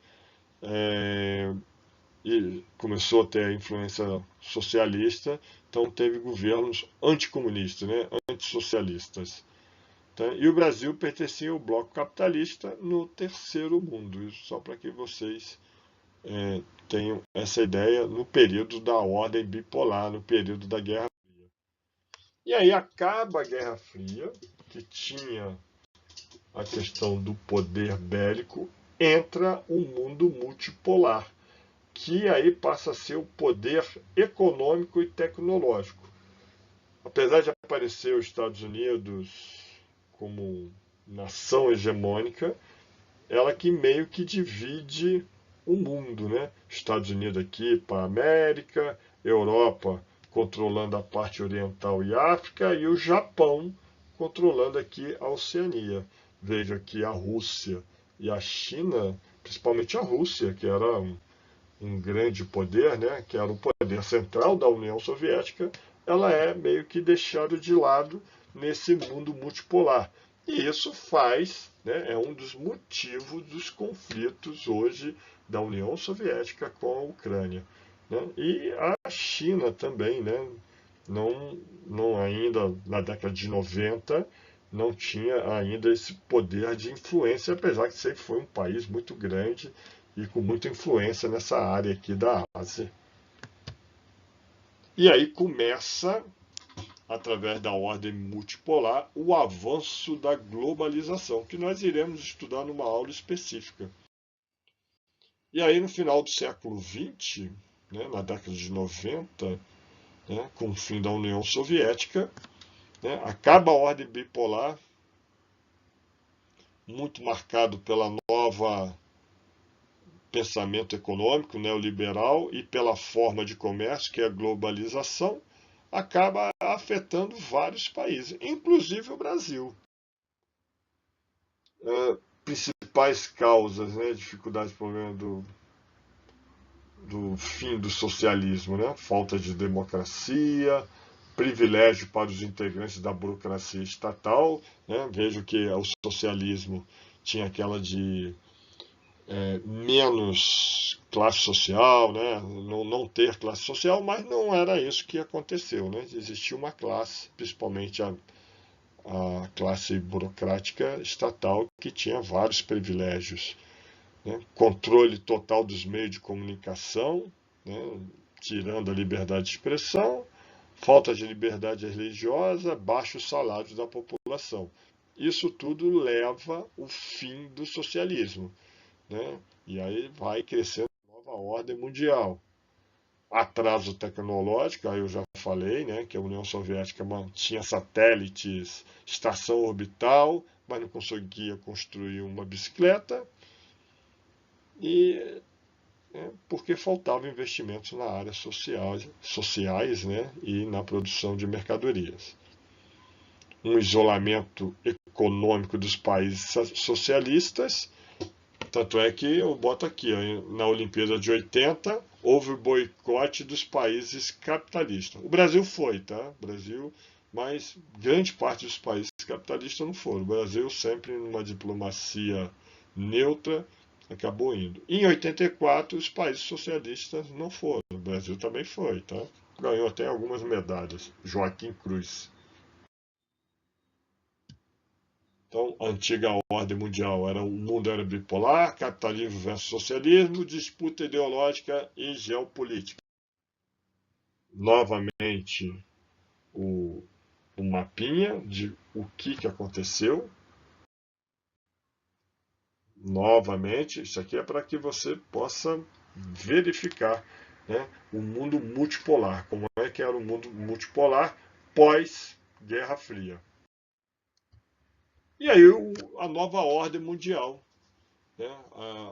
e começou a ter a influência socialista, então teve governos anticomunistas, né, antissocialistas. Tá? E o Brasil pertencia ao bloco capitalista no terceiro mundo, isso só para que vocês tenham essa ideia no período da ordem bipolar, no período da Guerra Fria. E aí acaba a Guerra Fria, que tinha a questão do poder bélico, entra o mundo multipolar, que aí passa a ser o poder econômico e tecnológico. Apesar de aparecer os Estados Unidos como nação hegemônica, ela que meio que divide o mundo, né? Estados Unidos aqui para a América, Europa controlando a parte oriental e África, e o Japão controlando aqui a Oceania. Veja aqui a Rússia e a China, principalmente a Rússia, que era um grande poder, né, que era o poder central da União Soviética, ela é meio que deixada de lado nesse mundo multipolar. E isso faz, né, é um dos motivos dos conflitos hoje da União Soviética com a Ucrânia. Né? E a China também, né, não ainda na década de 90, não tinha ainda esse poder de influência, apesar que sempre foi um país muito grande e com muita influência nessa área aqui da Ásia. E aí começa, através da ordem multipolar, o avanço da globalização, que nós iremos estudar numa aula específica. E aí no final do século XX, né, na década de 90, né, com o fim da União Soviética, né, acaba a ordem bipolar, muito marcado pela nova pensamento econômico neoliberal e pela forma de comércio, que é a globalização, acaba afetando vários países, inclusive o Brasil. Principais causas, né, dificuldades, problema do fim do socialismo, né? Falta de democracia, privilégio para os integrantes da burocracia estatal, né? Vejo que o socialismo tinha aquela de menos classe social, né? Não ter classe social, mas não era isso que aconteceu, né? Existia uma classe, principalmente a classe burocrática estatal, que tinha vários privilégios, né? Controle total dos meios de comunicação, né? Tirando a liberdade de expressão, falta de liberdade religiosa, baixos salários da população. Isso tudo leva ao fim do socialismo, né? E aí vai crescendo a nova ordem mundial. Atraso tecnológico, aí eu já falei, né, que a União Soviética mantinha satélites, estação orbital, mas não conseguia construir uma bicicleta, e porque faltavam investimentos na área sociais, né, e na produção de mercadorias. Um isolamento econômico dos países socialistas. Tanto é que eu boto aqui, ó, na Olimpíada de 80, houve o boicote dos países capitalistas. O Brasil foi, tá? O Brasil, mas grande parte dos países capitalistas não foram. O Brasil, sempre numa diplomacia neutra, acabou indo. Em 84, os países socialistas não foram. O Brasil também foi, tá? Ganhou até algumas medalhas. Joaquim Cruz. Então, a antiga ordem mundial o mundo era bipolar, capitalismo versus socialismo, disputa ideológica e geopolítica. Novamente, o mapinha de o que aconteceu. Novamente, isso aqui é para que você possa verificar, né, o mundo multipolar. Como é que era o mundo multipolar pós-Guerra Fria. E aí a nova ordem mundial, né,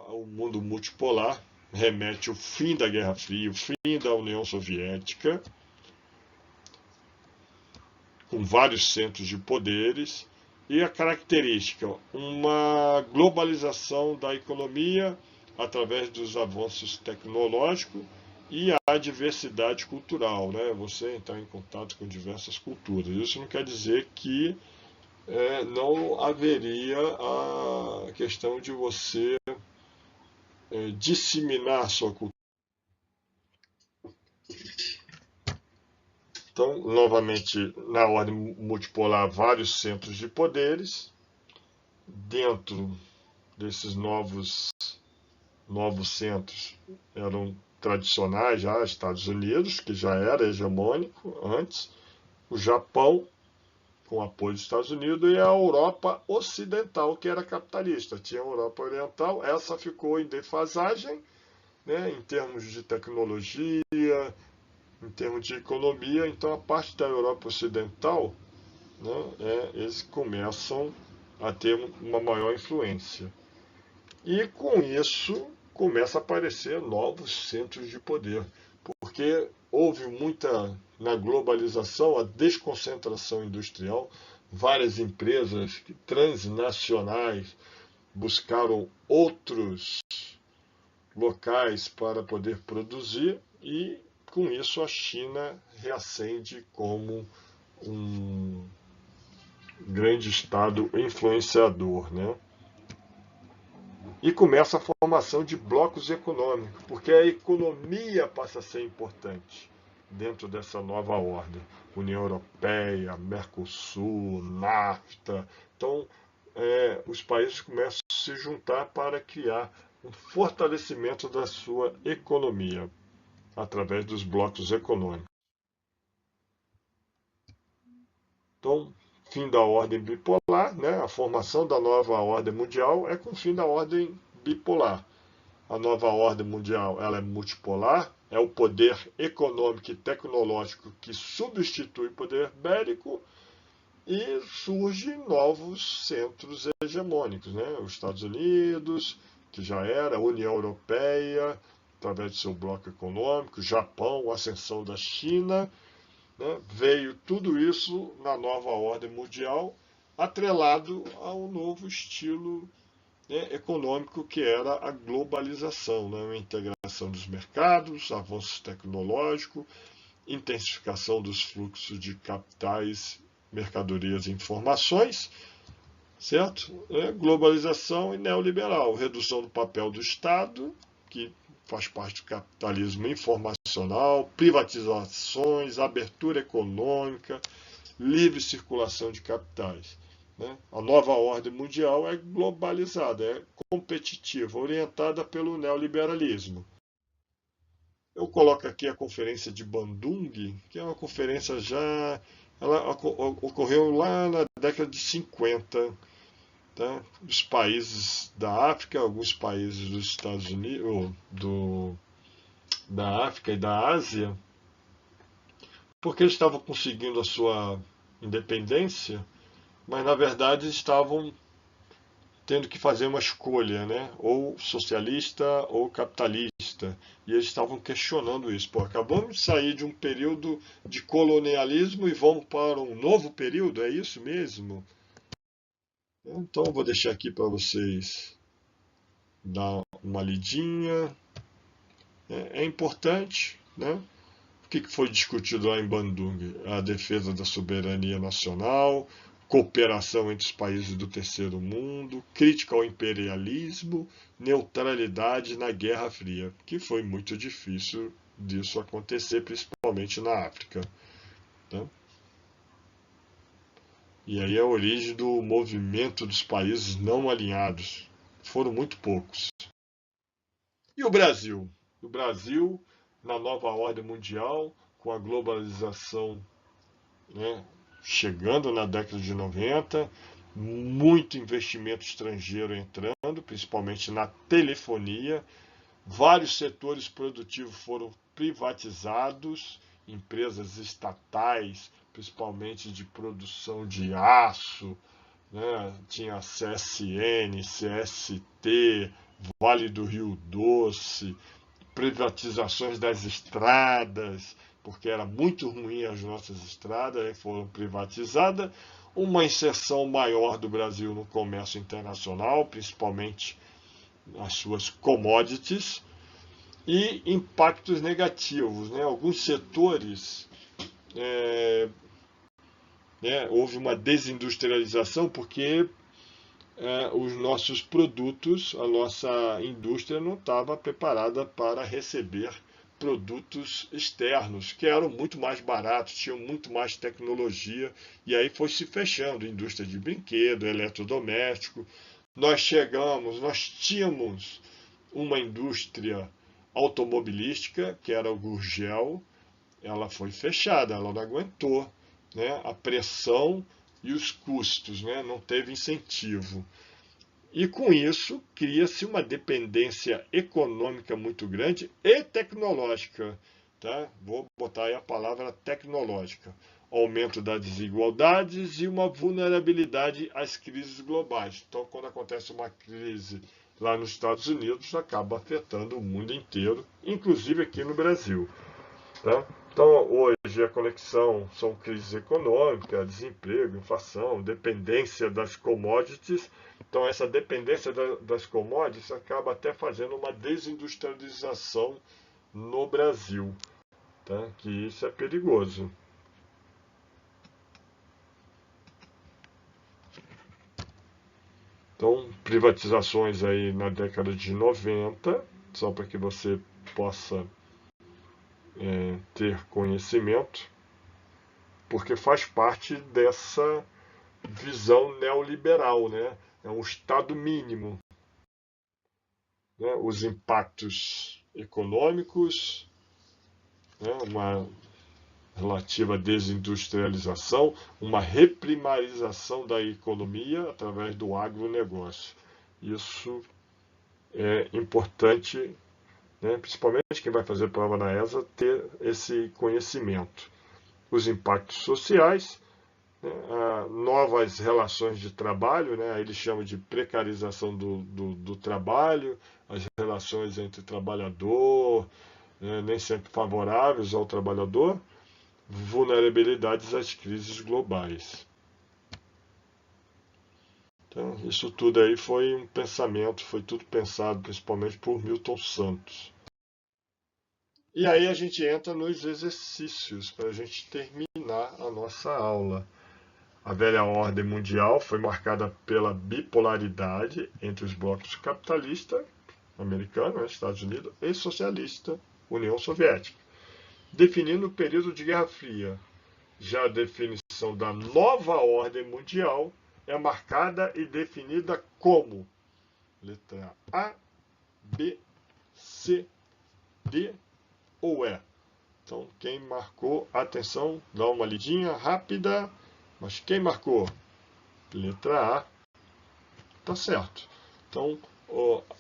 o mundo multipolar, remete ao fim da Guerra Fria, o fim da União Soviética, com vários centros de poderes, e a característica, uma globalização da economia através dos avanços tecnológicos e a diversidade cultural, né? Você entrar em contato com diversas culturas. Isso não quer dizer que não haveria a questão de você disseminar a sua cultura. Então, novamente, na ordem multipolar, vários centros de poderes. Dentro desses novos centros eram tradicionais já, Estados Unidos, que já era hegemônico antes, o Japão, com apoio dos Estados Unidos, e a Europa Ocidental, que era capitalista. Tinha a Europa Oriental, essa ficou em defasagem, né, em termos de tecnologia, em termos de economia. Então, a parte da Europa Ocidental, né, eles começam a ter uma maior influência. E com isso começa a aparecer novos centros de poder, porque houve muita, na globalização, a desconcentração industrial. Várias empresas transnacionais buscaram outros locais para poder produzir, e com isso a China reacende como um grande estado influenciador, né? E começa a formação de blocos econômicos, porque a economia passa a ser importante dentro dessa nova ordem. União Europeia, Mercosul, NAFTA. Então, os países começam a se juntar para criar um fortalecimento da sua economia através dos blocos econômicos. Então, fim da ordem bipolar, né? A formação da nova ordem mundial é com o fim da ordem bipolar. A nova ordem mundial ela é multipolar, é o poder econômico e tecnológico que substitui o poder bélico, e surgem novos centros hegemônicos, né? Os Estados Unidos, que já era, a União Europeia, através do seu bloco econômico, Japão, a ascensão da China, né? Veio tudo isso na nova ordem mundial, atrelado ao novo estilo, né, econômico que era a globalização, né? A integração dos mercados, avanços tecnológicos, intensificação dos fluxos de capitais, mercadorias e informações, certo? Globalização e neoliberal, redução do papel do Estado, que faz parte do capitalismo informacional, privatizações, abertura econômica, livre circulação de capitais. Né? A nova ordem mundial é globalizada, é competitiva, orientada pelo neoliberalismo. Eu coloco aqui a conferência de Bandung, que é uma conferência já... Ela ocorreu lá na década de 50, tá? Dos países da África, alguns países dos Estados Unidos, da África e da Ásia, porque eles estavam conseguindo a sua independência, mas na verdade estavam tendo que fazer uma escolha, né? Ou socialista ou capitalista. E eles estavam questionando isso. Pô, acabamos de sair de um período de colonialismo e vamos para um novo período, é isso mesmo? Então eu vou deixar aqui para vocês dar uma lidinha. É importante, né? O que foi discutido lá em Bandung? A defesa da soberania nacional, cooperação entre os países do terceiro mundo, crítica ao imperialismo, neutralidade na Guerra Fria, que foi muito difícil disso acontecer, principalmente na África. Né? E aí a origem do movimento dos países não alinhados. Foram muito poucos. E o Brasil? O Brasil, na nova ordem mundial, com a globalização, né, chegando na década de 90, muito investimento estrangeiro entrando, principalmente na telefonia, vários setores produtivos foram privatizados, empresas estatais, principalmente de produção de aço, né, tinha CSN, CST, Vale do Rio Doce, privatizações das estradas, porque era muito ruim as nossas estradas, foram privatizadas, uma inserção maior do Brasil no comércio internacional, principalmente nas suas commodities, e impactos negativos, né? Alguns setores, houve uma desindustrialização porque os nossos produtos, a nossa indústria não estava preparada para receber produtos externos, que eram muito mais baratos, tinham muito mais tecnologia, e aí foi se fechando, indústria de brinquedo, eletrodoméstico. Nós tínhamos uma indústria automobilística, que era o Gurgel, ela foi fechada, ela não aguentou, né, a pressão e os custos, né, não teve incentivo. E com isso, cria-se uma dependência econômica muito grande e tecnológica. Tá? Vou botar aí a palavra tecnológica. Aumento das desigualdades e uma vulnerabilidade às crises globais. Então, quando acontece uma crise lá nos Estados Unidos, acaba afetando o mundo inteiro, inclusive aqui no Brasil. Tá? Então, hoje a conexão são crises econômicas, desemprego, inflação, dependência das commodities. Então, essa dependência das commodities acaba até fazendo uma desindustrialização no Brasil, tá? Que isso é perigoso. Então, privatizações aí na década de 90, só para que você possa ter conhecimento, porque faz parte dessa visão neoliberal, né? É um Estado mínimo. Né? Os impactos econômicos, né? Uma relativa desindustrialização, uma reprimarização da economia através do agronegócio. Isso é importante, né? Principalmente quem vai fazer prova na ESA, ter esse conhecimento. Os impactos sociais, né, novas relações de trabalho, né, eles chamam de precarização do trabalho, as relações entre trabalhador, né, nem sempre favoráveis ao trabalhador, vulnerabilidades às crises globais. Então, isso tudo aí foi um pensamento, foi tudo pensado principalmente por Milton Santos. E aí a gente entra nos exercícios para a gente terminar a nossa aula. A velha ordem mundial foi marcada pela bipolaridade entre os blocos capitalista, americano, Estados Unidos, e socialista, União Soviética, definindo o período de Guerra Fria. Já a definição da nova ordem mundial é marcada e definida como letra A, B, C, D ou E. Então, quem marcou, atenção, dá uma lidinha rápida, mas quem marcou? Letra A, tá certo. Então,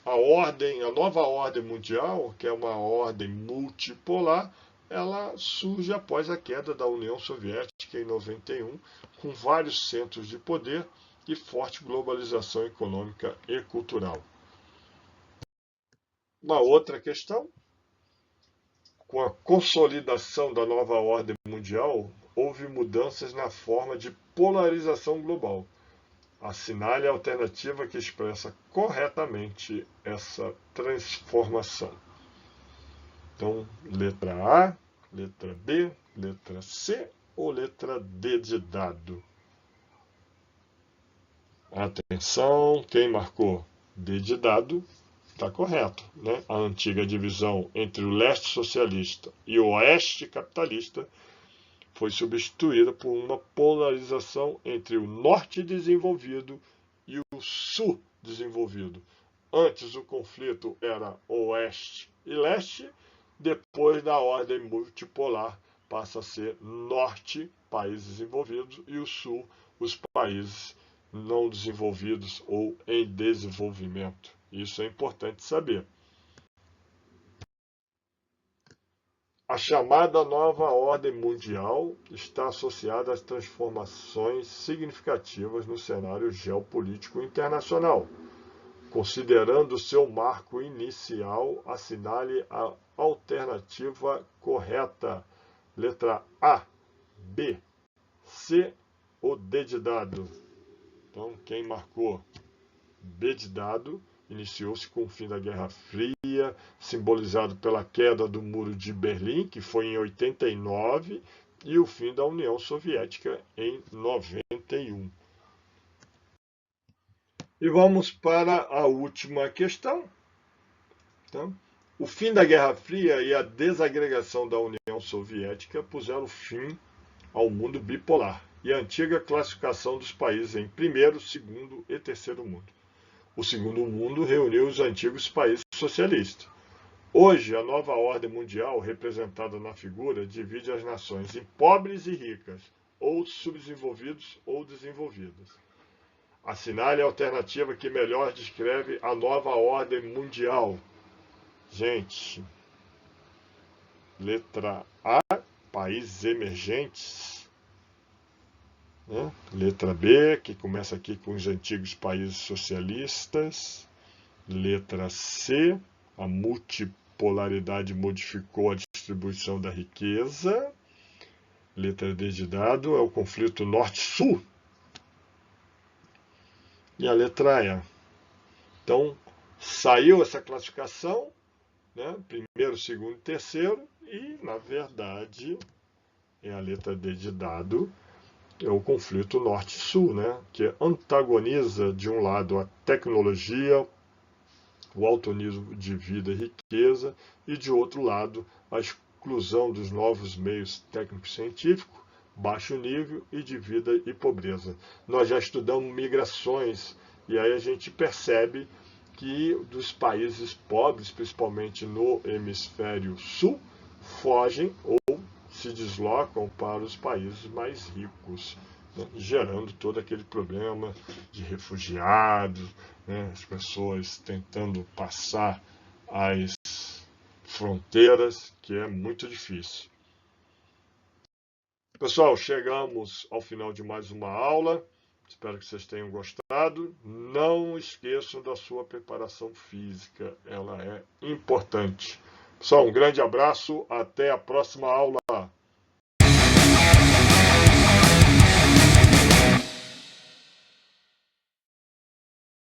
a nova ordem mundial, que é uma ordem multipolar, ela surge após a queda da União Soviética em 91, com vários centros de poder e forte globalização econômica e cultural. Uma outra questão, com a consolidação da nova ordem mundial, houve mudanças na forma de polarização global. Assinale a alternativa que expressa corretamente essa transformação. Então, letra A, letra B, letra C ou letra D de dado? Atenção, quem marcou D de dado está correto, né? A antiga divisão entre o leste socialista e o oeste capitalista foi substituída por uma polarização entre o norte desenvolvido e o sul desenvolvido. Antes o conflito era oeste e leste, depois da ordem multipolar passa a ser norte, países desenvolvidos, e o sul, os países não desenvolvidos ou em desenvolvimento. Isso é importante saber. A chamada nova ordem mundial está associada às transformações significativas no cenário geopolítico internacional. Considerando seu marco inicial, assinale a alternativa correta. Letra A, B, C ou D de dado? Então, quem marcou B de dado, iniciou-se com o fim da Guerra Fria, simbolizado pela queda do Muro de Berlim, que foi em 89, e o fim da União Soviética em 91. E vamos para a última questão. Então, o fim da Guerra Fria e a desagregação da União Soviética puseram fim ao mundo bipolar e a antiga classificação dos países em primeiro, segundo e terceiro mundo. O segundo mundo reuniu os antigos países socialistas. Hoje, a nova ordem mundial, representada na figura, divide as nações em pobres e ricas, ou subdesenvolvidos ou desenvolvidas. Assinale a alternativa que melhor descreve a nova ordem mundial. Gente, letra A, países emergentes. Né? Letra B, que começa aqui com os antigos países socialistas. Letra C, a multipolaridade modificou a distribuição da riqueza. Letra D de dado é o conflito norte-sul. E a letra E. Então, saiu essa classificação, né? Primeiro, segundo e terceiro, e, na verdade, é a letra D de dado, é o conflito norte-sul, né? Que antagoniza, de um lado, a tecnologia, o alto nível de vida e riqueza, e, de outro lado, a exclusão dos novos meios técnicos científicos, baixo nível e de vida e pobreza. Nós já estudamos migrações, e aí a gente percebe que dos países pobres, principalmente no hemisfério sul, fogem ou se deslocam para os países mais ricos, né, gerando todo aquele problema de refugiados, né, as pessoas tentando passar as fronteiras, que é muito difícil. Pessoal, chegamos ao final de mais uma aula. Espero que vocês tenham gostado. Não esqueçam da sua preparação física, ela é importante. Pessoal, um grande abraço, até a próxima aula.